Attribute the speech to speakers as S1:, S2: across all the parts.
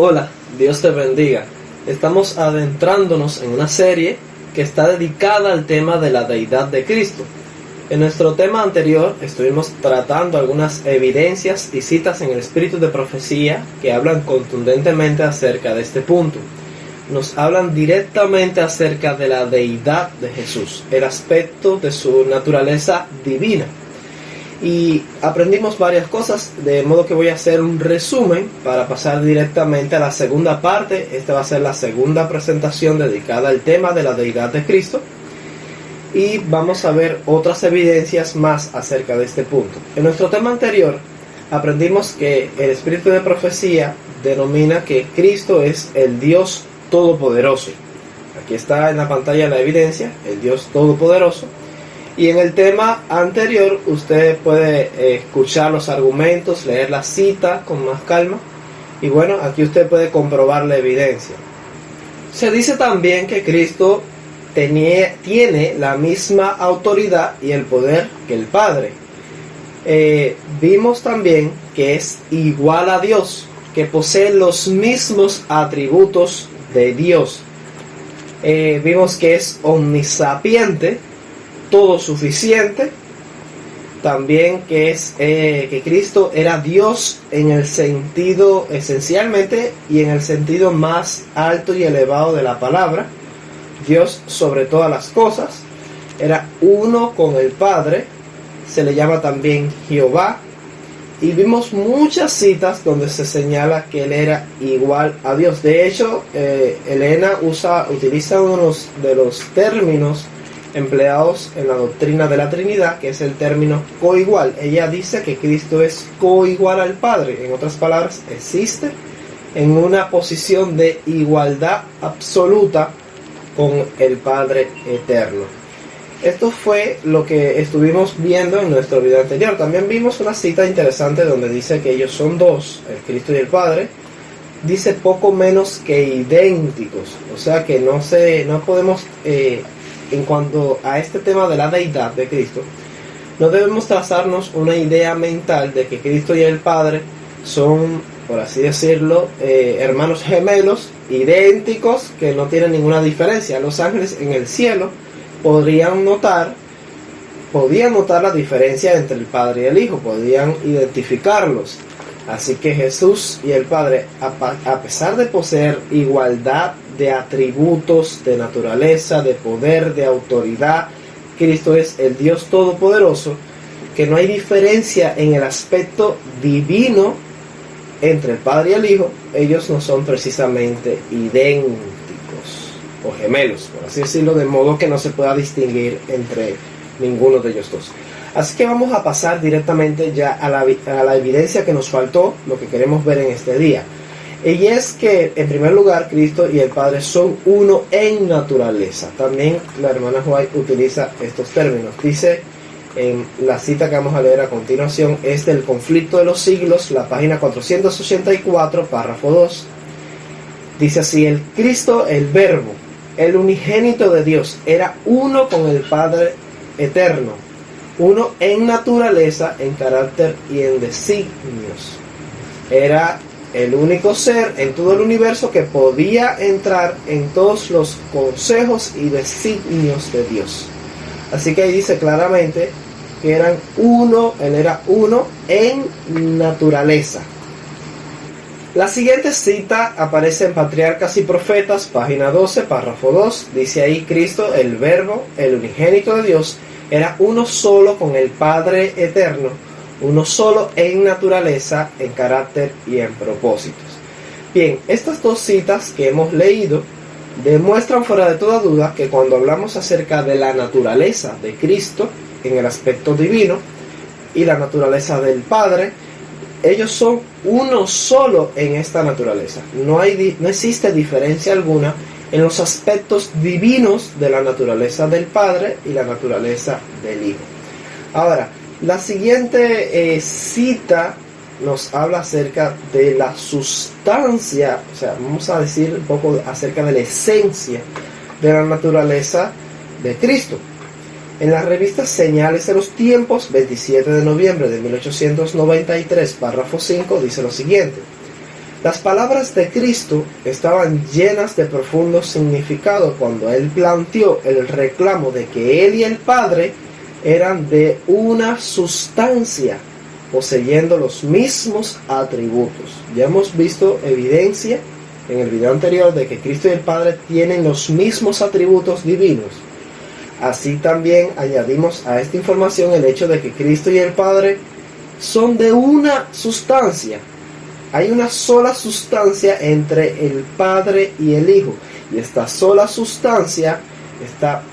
S1: Hola, Dios te bendiga. Estamos adentrándonos en una serie que está dedicada al tema de la deidad de Cristo. En nuestro tema anterior estuvimos tratando algunas evidencias y citas en el espíritu de profecía que hablan contundentemente acerca de este punto. Nos hablan directamente acerca de la deidad de Jesús, el aspecto de su naturaleza divina. Y aprendimos varias cosas, de modo que voy a hacer un resumen para pasar directamente a la segunda parte. Esta va a ser la segunda presentación dedicada al tema de la deidad de Cristo. Y vamos a ver otras evidencias más acerca de este punto. En nuestro tema anterior aprendimos que el espíritu de profecía denomina que Cristo es el Dios Todopoderoso. Aquí está en la pantalla la evidencia, el Dios Todopoderoso. Y en el tema anterior usted puede escuchar los argumentos, leer la cita con más calma. Y bueno, aquí usted puede comprobar la evidencia. Se dice también que Cristo tiene la misma autoridad y el poder que el Padre. Vimos también que es igual a Dios, que posee los mismos atributos de Dios. Vimos que es omnisapiente, todo suficiente. También que que Cristo era Dios en el sentido esencialmente y en el sentido más alto y elevado de la palabra. Dios sobre todas las cosas, era uno con el Padre, se le llama también Jehová. Y vimos muchas citas donde se señala que él era igual a Dios. De hecho, Elena utiliza uno de los términos empleados en la doctrina de la Trinidad, que es el término coigual. Ella dice que Cristo es coigual al Padre. En otras palabras, existe en una posición de igualdad absoluta con el Padre eterno. Esto fue lo que estuvimos viendo en nuestro video anterior. También vimos una cita interesante donde dice que ellos son dos, el Cristo y el Padre. Dice poco menos que idénticos. O sea que no podemos... en cuanto a este tema de la deidad de Cristo, no debemos trazarnos una idea mental de que Cristo y el Padre son, por así decirlo, hermanos gemelos, idénticos, que no tienen ninguna diferencia. Los ángeles en el cielo podían notar la diferencia entre el Padre y el Hijo, podían identificarlos. Así que Jesús y el Padre, a pesar de poseer igualdad de atributos, de naturaleza, de poder, de autoridad, Cristo es el Dios Todopoderoso, que no hay diferencia en el aspecto divino entre el Padre y el Hijo. Ellos no son precisamente idénticos o gemelos, por así decirlo, de modo que no se pueda distinguir entre ninguno de ellos dos. Así que vamos a pasar directamente ya a la evidencia que nos faltó, lo que queremos ver en este día. Y es que, en primer lugar, Cristo y el Padre son uno en naturaleza. También la hermana White utiliza estos términos. Dice en la cita que vamos a leer a continuación, es del Conflicto de los Siglos, la página 484, párrafo 2. Dice así: el Cristo, el Verbo, el unigénito de Dios, era uno con el Padre eterno, uno en naturaleza, en carácter y en designios. Era el único ser en todo el universo que podía entrar en todos los consejos y designios de Dios. Así que ahí dice claramente que eran uno, él era uno en naturaleza. La siguiente cita aparece en Patriarcas y Profetas, página 12, párrafo 2. Dice ahí: Cristo, el Verbo, el unigénito de Dios, era uno solo con el Padre eterno, uno solo en naturaleza, en carácter y en propósitos. Bien, estas dos citas que hemos leído demuestran fuera de toda duda que cuando hablamos acerca de la naturaleza de Cristo en el aspecto divino y la naturaleza del Padre, ellos son uno solo en esta naturaleza. No existe diferencia alguna en los aspectos divinos de la naturaleza del Padre y la naturaleza del Hijo. Ahora, la siguiente cita nos habla acerca de la sustancia, o sea, vamos a decir un poco acerca de la esencia de la naturaleza de Cristo. En la revista Señales de los Tiempos, 27 de noviembre de 1893, párrafo 5, dice lo siguiente: Las palabras de Cristo estaban llenas de profundo significado cuando Él planteó el reclamo de que Él y el Padre eran de una sustancia, poseyendo los mismos atributos. Ya hemos visto evidencia en el video anterior de que Cristo y el Padre tienen los mismos atributos divinos. Así también añadimos a esta información el hecho de que Cristo y el Padre son de una sustancia. Hay una sola sustancia entre el Padre y el Hijo. Y esta sola sustancia, esta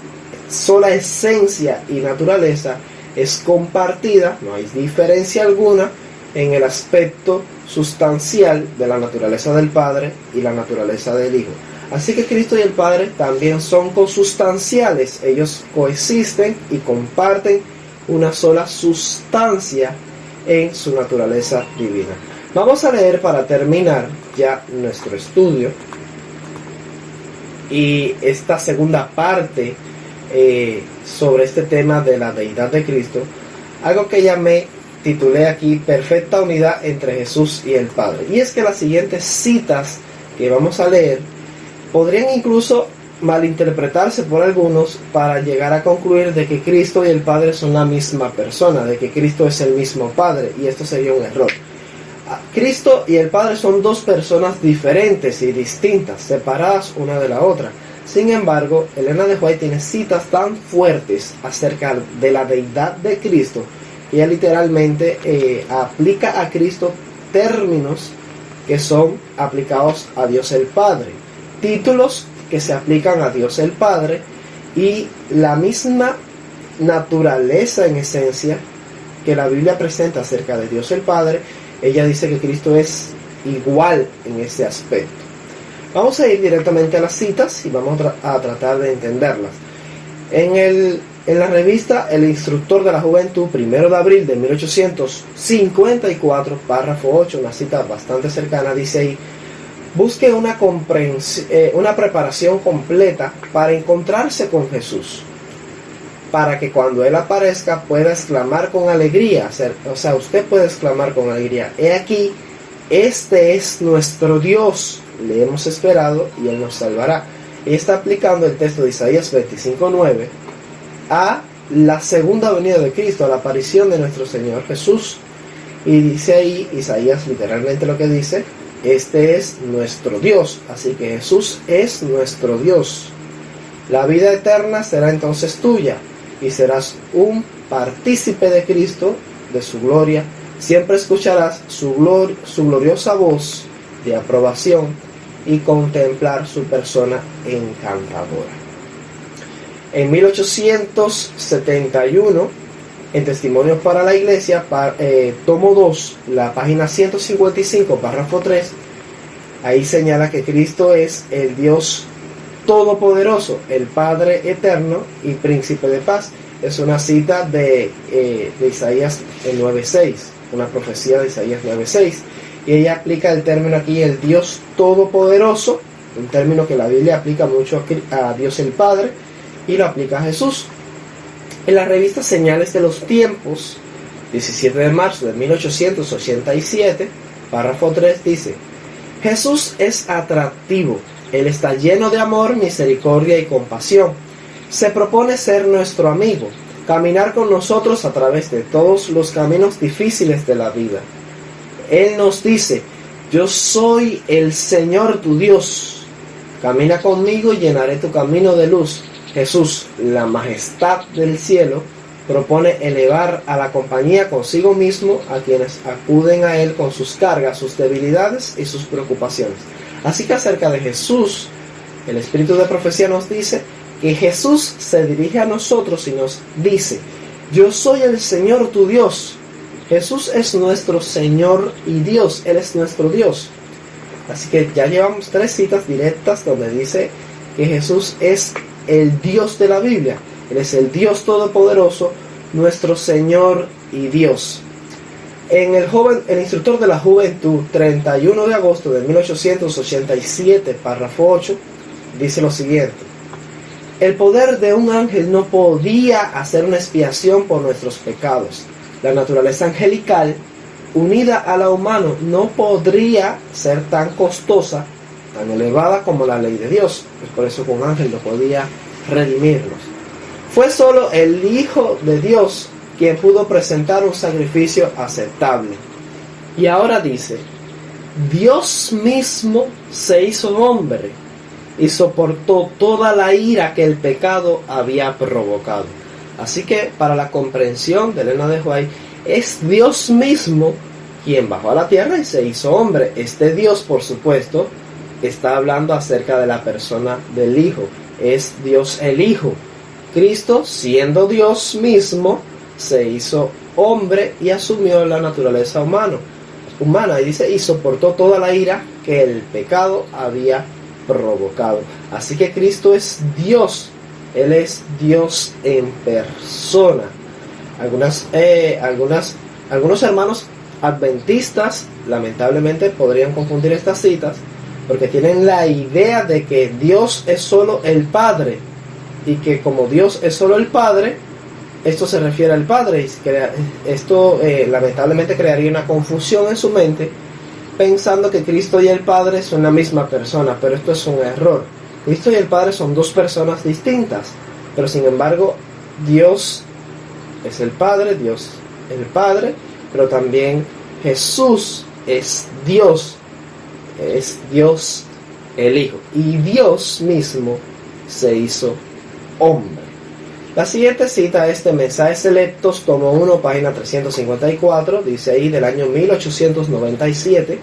S1: sola esencia y naturaleza es compartida, no hay diferencia alguna en el aspecto sustancial de la naturaleza del Padre y la naturaleza del Hijo. Así que Cristo y el Padre también son consustanciales, ellos coexisten y comparten una sola sustancia en su naturaleza divina. Vamos a leer para terminar ya nuestro estudio y esta segunda parte sobre este tema de la deidad de Cristo, algo que titulé aquí perfecta unidad entre Jesús y el Padre. Y es que las siguientes citas que vamos a leer podrían incluso malinterpretarse por algunos para llegar a concluir de que Cristo y el Padre son la misma persona, de que Cristo es el mismo Padre, y esto sería un error. Cristo y el Padre son dos personas diferentes y distintas, separadas una de la otra. Sin embargo, Elena de White tiene citas tan fuertes acerca de la deidad de Cristo que ella literalmente aplica a Cristo términos que son aplicados a Dios el Padre, títulos que se aplican a Dios el Padre y la misma naturaleza en esencia que la Biblia presenta acerca de Dios el Padre. Ella dice que Cristo es igual en ese aspecto. Vamos a ir directamente a las citas y vamos a tratar de entenderlas. En la revista El Instructor de la Juventud, 1 de abril de 1854, párrafo 8, una cita bastante cercana, dice ahí: busque una preparación completa para encontrarse con Jesús, para que cuando Él aparezca pueda exclamar con alegría, usted puede exclamar con alegría: he aquí, este es nuestro Dios, le hemos esperado y Él nos salvará. Y está aplicando el texto de Isaías 25:9 a la segunda venida de Cristo, a la aparición de nuestro Señor Jesús. Y dice ahí, Isaías literalmente lo que dice: este es nuestro Dios. Así que Jesús es nuestro Dios. La vida eterna será entonces tuya y serás un partícipe de Cristo, de su gloria. Siempre escucharás su gloriosa voz de aprobación y contemplar su persona encantadora. En 1871, en Testimonios para la Iglesia, tomo 2, la página 155, párrafo 3, ahí señala que Cristo es el Dios Todopoderoso, el Padre Eterno y Príncipe de Paz. Es una cita de Isaías 9:6, una profecía de Isaías 9:6. Y ella aplica el término aquí, el Dios Todopoderoso, un término que la Biblia aplica mucho a Dios el Padre y lo aplica a Jesús. En la revista Señales de los Tiempos, 17 de marzo de 1887, párrafo 3, dice: Jesús es atractivo, Él está lleno de amor, misericordia y compasión. Se propone ser nuestro amigo, caminar con nosotros a través de todos los caminos difíciles de la vida. Él nos dice: yo soy el Señor tu Dios, camina conmigo y llenaré tu camino de luz. Jesús, la majestad del cielo, propone elevar a la compañía consigo mismo a quienes acuden a Él con sus cargas, sus debilidades y sus preocupaciones. Así que acerca de Jesús, el Espíritu de Profecía nos dice que Jesús se dirige a nosotros y nos dice: yo soy el Señor tu Dios. Jesús es nuestro Señor y Dios, Él es nuestro Dios. Así que ya llevamos 3 citas directas donde dice que Jesús es el Dios de la Biblia. Él es el Dios Todopoderoso, nuestro Señor y Dios. En el Instructor de la Juventud, 31 de agosto de 1887, párrafo 8, dice lo siguiente: el poder de un ángel no podía hacer una expiación por nuestros pecados. La naturaleza angelical unida a la humana no podría ser tan costosa, tan elevada como la ley de Dios. Pues por eso con ángel no podía redimirnos. Fue solo el Hijo de Dios quien pudo presentar un sacrificio aceptable. Y ahora dice, Dios mismo se hizo hombre y soportó toda la ira que el pecado había provocado. Así que para la comprensión de Elena de White, es Dios mismo quien bajó a la tierra y se hizo hombre. Este Dios, por supuesto, está hablando acerca de la persona del Hijo. Es Dios el Hijo. Cristo, siendo Dios mismo, se hizo hombre y asumió la naturaleza humana. Y dice, y soportó toda la ira que el pecado había provocado. Así que Cristo es Dios. Él es Dios en persona. Algunos hermanos adventistas lamentablemente podrían confundir estas citas porque tienen la idea de que Dios es solo el Padre y que como Dios es solo el Padre, esto se refiere al Padre. Esto lamentablemente crearía una confusión en su mente pensando que Cristo y el Padre son la misma persona, pero esto es un error. Cristo y el Padre son dos personas distintas, pero sin embargo Dios es el Padre, Dios el Padre, pero también Jesús es Dios el Hijo, y Dios mismo se hizo hombre. La siguiente cita es de Mensajes Selectos, tomo 1, página 354, dice ahí del año 1897.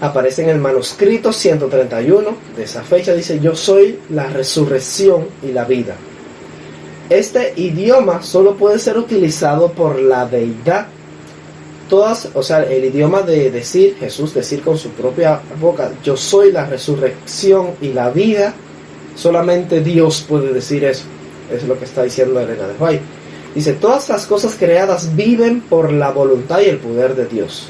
S1: Aparece en el manuscrito 131 de esa fecha, dice: yo soy la resurrección y la vida. Este idioma solo puede ser utilizado por la deidad. El idioma de decir, Jesús decir con su propia boca, yo soy la resurrección y la vida, solamente Dios puede decir eso. Eso es lo que está diciendo Elena de White. Dice, todas las cosas creadas viven por la voluntad y el poder de Dios.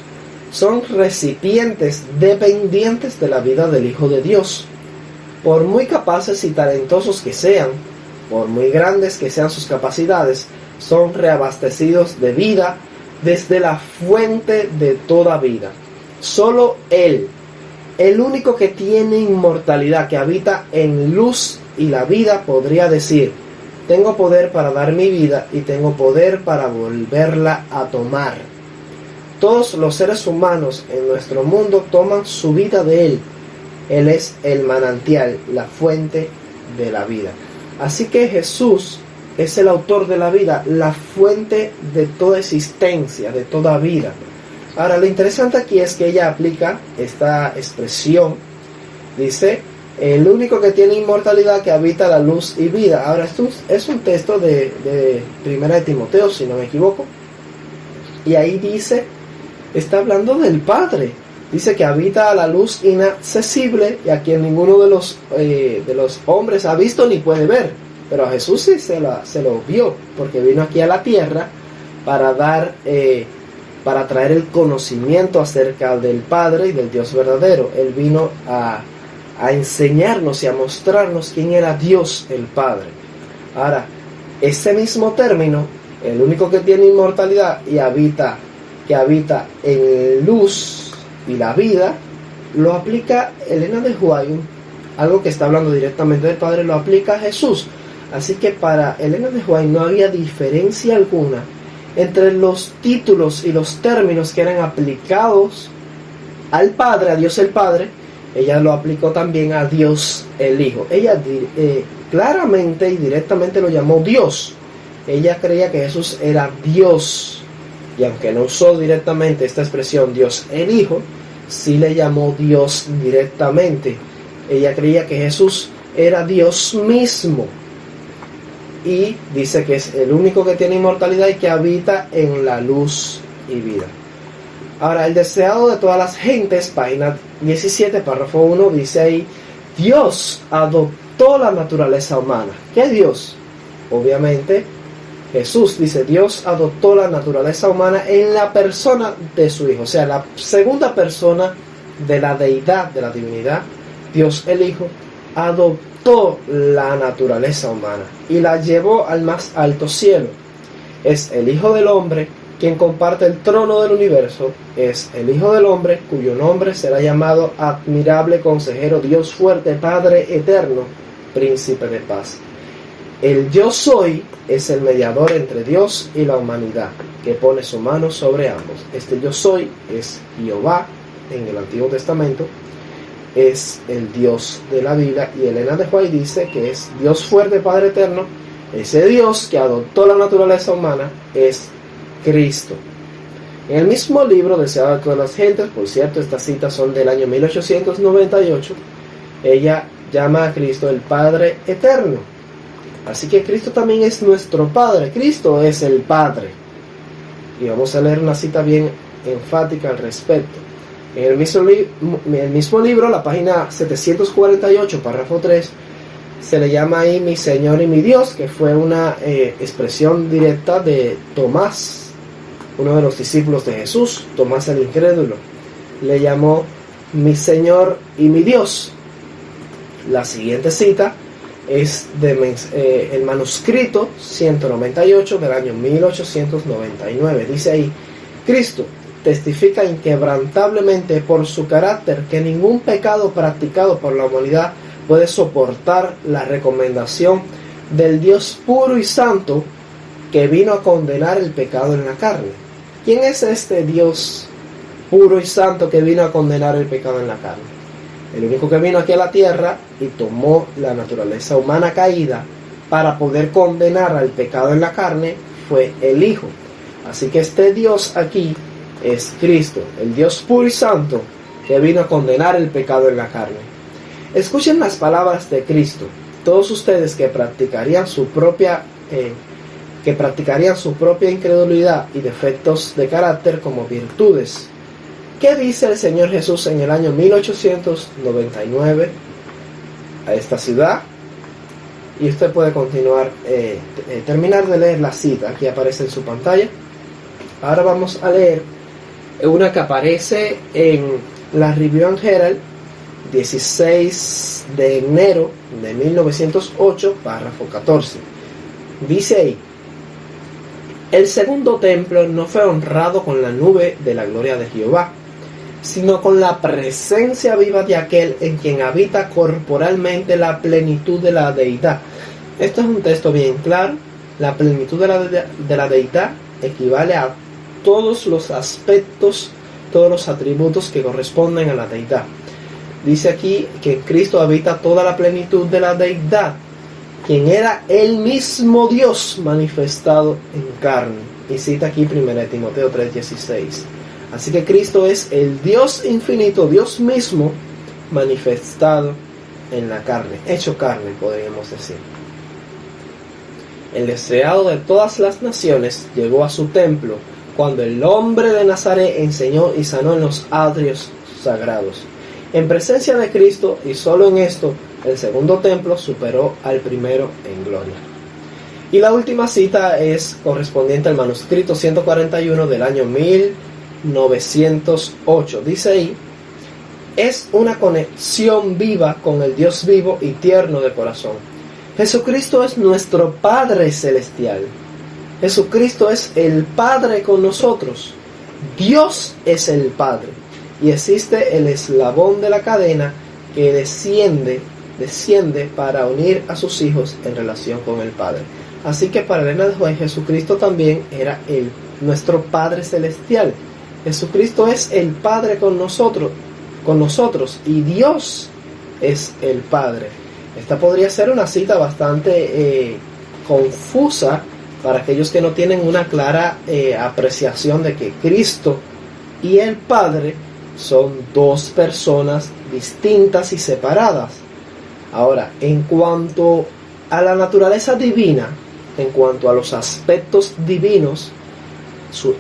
S1: Son recipientes dependientes de la vida del Hijo de Dios. Por muy capaces y talentosos que sean, por muy grandes que sean sus capacidades, son reabastecidos de vida desde la fuente de toda vida. Solo Él, el único que tiene inmortalidad, que habita en luz y la vida, podría decir, tengo poder para dar mi vida y tengo poder para volverla a tomar. Todos los seres humanos en nuestro mundo toman su vida de Él. Él es el manantial, la fuente de la vida. Así que Jesús es el autor de la vida, la fuente de toda existencia, de toda vida. Ahora, lo interesante aquí es que ella aplica esta expresión. Dice, el único que tiene inmortalidad, que habita la luz y vida. Ahora, esto es un texto de Primera de Timoteo, si no me equivoco. Y ahí dice, está hablando del Padre. Dice que habita a la luz inaccesible y a quien ninguno de los hombres ha visto ni puede ver. Pero a Jesús sí se lo vio, porque vino aquí a la tierra para traer el conocimiento acerca del Padre y del Dios verdadero. Él vino a enseñarnos y a mostrarnos quién era Dios el Padre. Ahora, ese mismo término, el único que tiene inmortalidad y que habita en luz y la vida, lo aplica Elena de White, algo que está hablando directamente del Padre, lo aplica a Jesús. Así que para Elena de White no había diferencia alguna entre los títulos y los términos que eran aplicados al Padre, a Dios el Padre. Ella lo aplicó también a Dios el Hijo. Ella claramente y directamente lo llamó Dios. Ella creía que Jesús era Dios. Y aunque no usó directamente esta expresión Dios el Hijo, sí le llamó Dios directamente. Ella creía que Jesús era Dios mismo. Y dice que es el único que tiene inmortalidad y que habita en la luz y vida. Ahora, el deseado de todas las gentes, página 17, párrafo 1, dice ahí, Dios adoptó la naturaleza humana. ¿Qué Dios? Obviamente, Jesús. Dice, Dios adoptó la naturaleza humana en la persona de su Hijo. O sea, la segunda persona de la deidad, de la divinidad, Dios el Hijo, adoptó la naturaleza humana y la llevó al más alto cielo. Es el Hijo del Hombre Quien comparte el trono del universo es el Hijo del Hombre, cuyo nombre será llamado Admirable Consejero, Dios Fuerte, Padre Eterno, Príncipe de Paz. El Yo Soy es el mediador entre Dios y la humanidad, que pone su mano sobre ambos. Este Yo Soy es Jehová en el Antiguo Testamento, es el Dios de la Biblia, y Elena de White dice que es Dios Fuerte, Padre Eterno. Ese Dios que adoptó la naturaleza humana es Cristo. En el mismo libro, Deseado de todas las gentes, por cierto, estas citas son del año 1898, ella llama a Cristo el Padre Eterno. Así que Cristo también es nuestro Padre. Cristo es el Padre. Y vamos a leer una cita bien enfática al respecto. En el mismo libro, la página 748, párrafo 3, se le llama ahí mi Señor y mi Dios, que fue una expresión directa de Tomás, uno de los discípulos de Jesús. Tomás el incrédulo le llamó mi Señor y mi Dios. La siguiente cita es el manuscrito 198 del año 1899. Dice ahí: Cristo testifica inquebrantablemente por su carácter que ningún pecado practicado por la humanidad puede soportar la recomendación del Dios puro y santo que vino a condenar el pecado en la carne. ¿Quién es este Dios puro y santo que vino a condenar el pecado en la carne? El único que vino aquí a la tierra y tomó la naturaleza humana caída para poder condenar al pecado en la carne fue el Hijo. Así que este Dios aquí es Cristo, el Dios puro y santo que vino a condenar el pecado en la carne. Escuchen las palabras de Cristo, todos ustedes que practicarían su propia incredulidad y defectos de carácter como virtudes. ¿Qué dice el Señor Jesús en el año 1899 a esta ciudad? Y usted puede continuar, terminar de leer la cita, aquí aparece en su pantalla. Ahora vamos a leer una que aparece en la Review and Herald, 16 de enero de 1908, párrafo 14. Dice ahí: el segundo templo no fue honrado con la nube de la gloria de Jehová, sino con la presencia viva de aquel en quien habita corporalmente la plenitud de la deidad. Esto es un texto bien claro. La plenitud de la deidad equivale a todos los aspectos, todos los atributos que corresponden a la deidad. Dice aquí que en Cristo habita toda la plenitud de la deidad, quien era el mismo Dios manifestado en carne. Y cita aquí 1 Timoteo 3:16. Así que Cristo es el Dios infinito, Dios mismo manifestado en la carne, hecho carne, podríamos decir. El deseado de todas las naciones llegó a su templo cuando el hombre de Nazaret enseñó y sanó en los atrios sagrados. En presencia de Cristo, y solo en esto, el segundo templo superó al primero en gloria. Y la última cita es correspondiente al manuscrito 141 del año 1908. Dice ahí: es una conexión viva con el Dios vivo y tierno de corazón. Jesucristo es nuestro Padre Celestial. Jesucristo es el Padre con nosotros. Dios es el Padre. Y existe el eslabón de la cadena que desciende para unir a sus hijos en relación con el Padre. Así que para Elena de White, Jesucristo también era nuestro Padre Celestial. Jesucristo es el Padre con nosotros, y Dios es el Padre. Esta podría ser una cita bastante confusa para aquellos que no tienen una clara apreciación de que Cristo y el Padre son dos personas distintas y separadas. Ahora, en cuanto a la naturaleza divina, en cuanto a los aspectos divinos,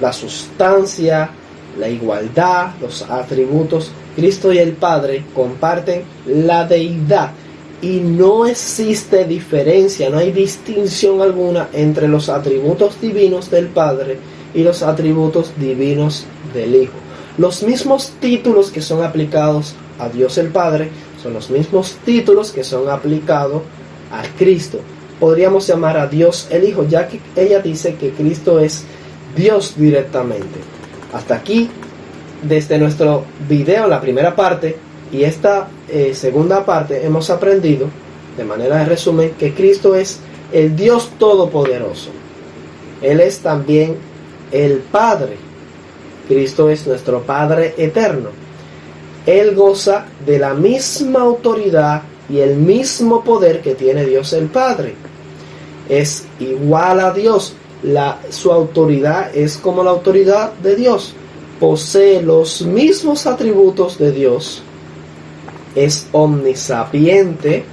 S1: la sustancia, la igualdad, los atributos, Cristo y el Padre comparten la deidad y no existe diferencia, no hay distinción alguna entre los atributos divinos del Padre y los atributos divinos del Hijo. Los mismos títulos que son aplicados a Dios el Padre son los mismos títulos que son aplicados a Cristo. Podríamos llamar a Dios el Hijo, ya que ella dice que Cristo es Dios directamente. Hasta aquí, desde nuestro video, la primera parte y esta segunda parte, hemos aprendido, de manera de resumen, que Cristo es el Dios Todopoderoso. Él es también el Padre. Cristo es nuestro Padre eterno. Él goza de la misma autoridad y el mismo poder que tiene Dios el Padre. Es igual a Dios. Su autoridad es como la autoridad de Dios. Posee los mismos atributos de Dios. Es omnisapiente.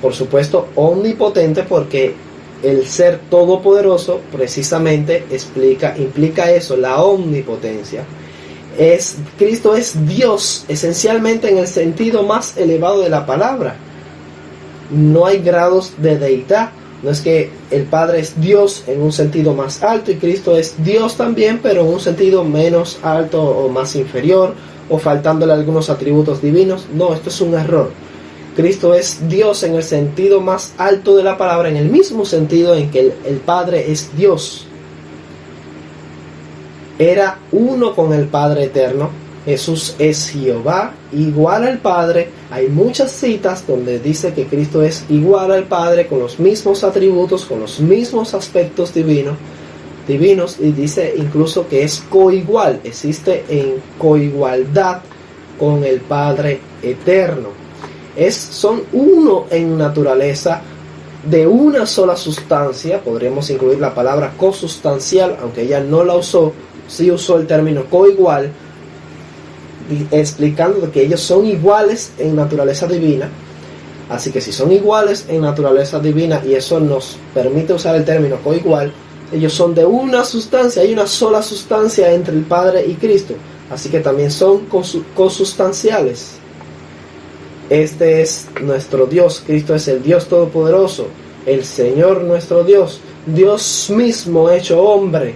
S1: Por supuesto, omnipotente, porque el ser todopoderoso precisamente implica eso, la omnipotencia. Cristo es Dios, esencialmente en el sentido más elevado de la palabra. No hay grados de deidad. No es que el Padre es Dios en un sentido más alto y Cristo es Dios también, pero en un sentido menos alto o más inferior, o faltándole algunos atributos divinos. No, esto es un error. Cristo es Dios en el sentido más alto de la palabra, en el mismo sentido en que el Padre es Dios. Era uno con el Padre eterno. Jesús es Jehová, igual al Padre. Hay muchas citas donde dice que Cristo es igual al Padre, con los mismos atributos, con los mismos aspectos divinos, y dice incluso que es coigual, existe en coigualdad con el Padre eterno. Son uno en naturaleza, de una sola sustancia. Podríamos incluir la palabra cosustancial, aunque ella no la usó, sí usó el término coigual, explicando que ellos son iguales en naturaleza divina. Así que si son iguales en naturaleza divina, y eso nos permite usar el término coigual, ellos son de una sustancia. Hay una sola sustancia entre el Padre y Cristo, así que también son cosustanciales. Este es nuestro Dios. Cristo es el Dios Todopoderoso, el Señor nuestro Dios, Dios mismo hecho hombre,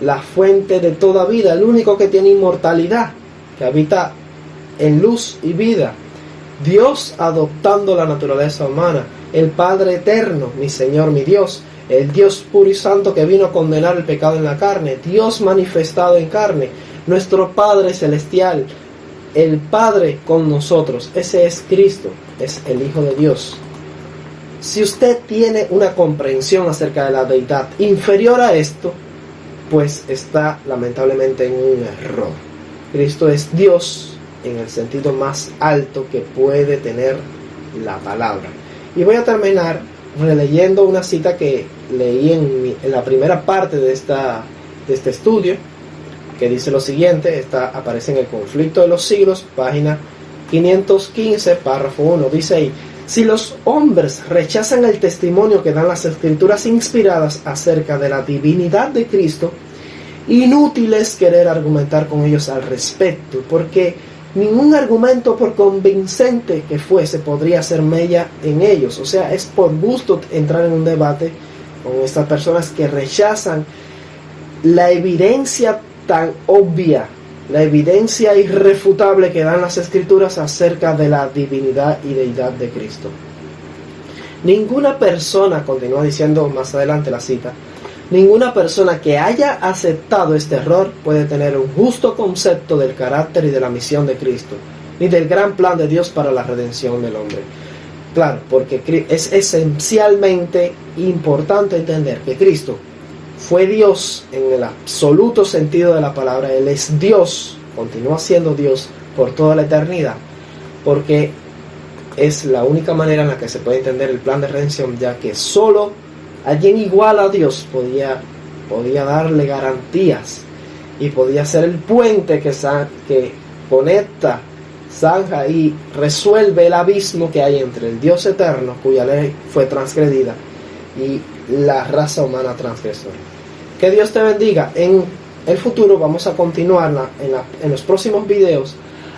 S1: la fuente de toda vida, el único que tiene inmortalidad, que habita en luz y vida. Dios adoptando la naturaleza humana, el Padre eterno, mi Señor, mi Dios, el Dios puro y santo que vino a condenar el pecado en la carne, Dios manifestado en carne, nuestro Padre celestial, el Padre con nosotros. Ese es Cristo, es el Hijo de Dios. Si usted tiene una comprensión acerca de la deidad inferior a esto, pues está lamentablemente en un error. Cristo es Dios en el sentido más alto que puede tener la palabra. Y voy a terminar releyendo una cita que leí en la primera parte de este estudio, que dice lo siguiente. Aparece en el Conflicto de los Siglos, página 515, párrafo 1. Dice ahí: si los hombres rechazan el testimonio que dan las escrituras inspiradas acerca de la divinidad de Cristo, inútil es querer argumentar con ellos al respecto, porque ningún argumento, por convincente que fuese, podría hacer mella en ellos. O sea, es por gusto entrar en un debate con estas personas que rechazan la evidencia tan obvia, la evidencia irrefutable que dan las escrituras acerca de la divinidad y deidad de Cristo. Ninguna persona, continúa diciendo más adelante la cita, ninguna persona que haya aceptado este error puede tener un justo concepto del carácter y de la misión de Cristo, ni del gran plan de Dios para la redención del hombre. Claro, porque es esencialmente importante entender que Cristo fue Dios en el absoluto sentido de la palabra. Él es Dios, continúa siendo Dios por toda la eternidad, porque es la única manera en la que se puede entender el plan de redención, ya que solo alguien igual a Dios podía darle garantías y podía ser el puente que conecta, zanja y resuelve el abismo que hay entre el Dios eterno, cuya ley fue transgredida, y la raza humana transgresora. Que Dios te bendiga. En el futuro vamos a continuar en los próximos videos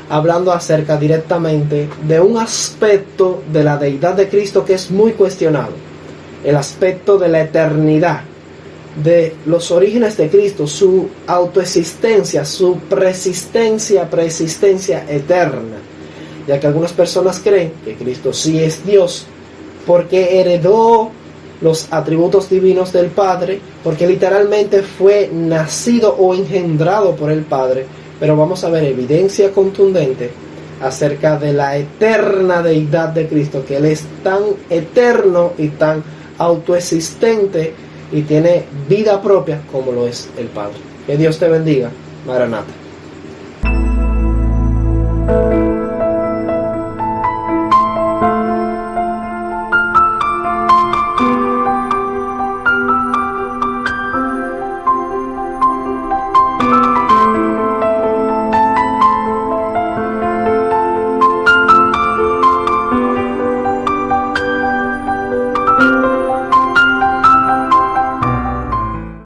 S1: hablando acerca directamente de un aspecto de la deidad de Cristo que es muy cuestionado: el aspecto de la eternidad, de los orígenes de Cristo, su autoexistencia, su preexistencia eterna, ya que algunas personas creen que Cristo sí es Dios porque heredó los atributos divinos del Padre, porque literalmente fue nacido o engendrado por el Padre, pero vamos a ver evidencia contundente acerca de la eterna deidad de Cristo, que Él es tan eterno y tan autoexistente y tiene vida propia como lo es el Padre. Que Dios te bendiga. Maranata.